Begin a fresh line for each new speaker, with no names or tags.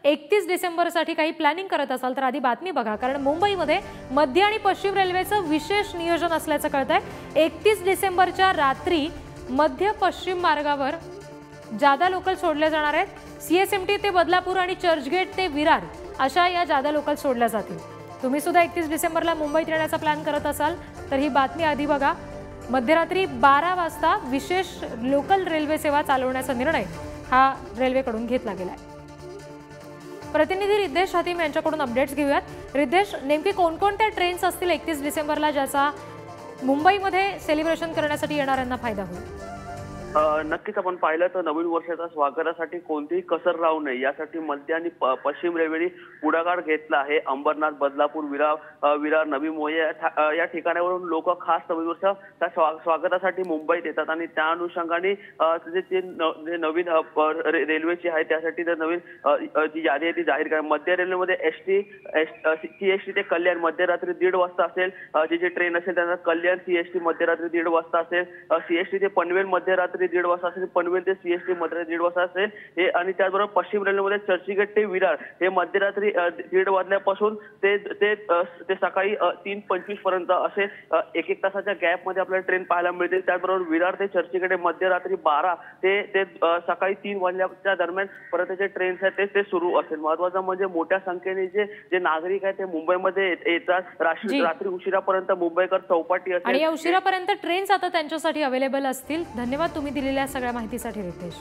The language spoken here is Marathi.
31 डिसेंबरसाठी काही प्लॅनिंग करत असाल तर आधी बातमी बघा, कारण मुंबईमध्ये मध्य आणि पश्चिम रेल्वेचं विशेष नियोजन असल्याचं कळतंय। 31 डिसेंबरच्या रात्री मध्य पश्चिम मार्गावर जादा लोकल सोडले जाणार आहेत। सीएसएमटी ते बदलापूर आणि चर्चगेट ते विरार अशा या जादा लोकल सोडल्या जातील। तुम्ही सुद्धा 31 डिसेंबरला मुंबईत येण्याचा प्लॅन करत असाल तर ही बातमी आधी बघा। मध्यरात्री 12 वाजता विशेष लोकल रेल्वे सेवा चालवण्याचा निर्णय हा रेल्वेकडून घेतला गेलाय। प्रतिनिधी रिद्धेश हातीम यांच्याकडून अपडेट्स घेऊयात। रिद्धेश, नेमकी कोणकोणत्या ट्रेन्स असतील 31 डिसेंबरला ज्याचा मुंबईमध्ये सेलिब्रेशन करण्यासाठी येणाऱ्यांना फायदा होईल?
नक्कीच आपण पाहिलं तर नवीन वर्षाच्या स्वागतासाठी कोणतीही कसर राहू नये यासाठी मध्य आणि पश्चिम रेल्वेने पुढाकार घेतला आहे। अंबरनाथ, बदलापूर, विरार, नवी मुंबई या ठिकाणावरून लोक खास नवीन वर्षाच्या स्वागतासाठी मुंबईत येतात आणि त्या अनुषंगाने जे नवीन रेल्वेची आहे त्यासाठी जर नवीन जी यादी आहे ती जाहीर करा। मध्य रेल्वेमध्ये सीएसटी ते कल्याण मध्यरात्री 1:30 वाजता असेल। जी ट्रेन असेल त्यांना कल्याण सीएसटी मध्यरात्री 1:30 वाजता असेल। सीएसटी ते पनवेल मध्यरात्री 1:30 वाजता असेल। पनवेल ते सीएसटी मध्यरात्री 1:30 वाजता असेल हे। आणि त्याचबरोबर पश्चिम रेल्वेमध्ये चर्चगेट ते विरार हे मध्यरात्री 1:30 वाजल्यापासून ते सकाळी 3:25 पर्यंत असे एक तासाच्या गॅप मध्ये आपल्याला ट्रेन पाहायला मिळते। त्याचबरोबर विरार ते चर्चगेट मध्यरात्री 12 ते सकाळी 3 वाजल्याच्या दरम्यान पर्यंतचे ट्रेन्स आहेत ते सुरू असेल। महत्त्वाचं म्हणजे मोठ्या संख्येने जे नागरिक आहेत ते मुंबईमध्ये येतात। रात्री उशिरापर्यंत मुंबईकर चौपाटी असेल
आणि या उशिरापर्यंत ट्रेन्स आता त्यांच्यासाठी अवेलेबल असतील। धन्यवाद तुम्ही दिलेल्या सगळ्या माहितीसाठी रिद्धेश।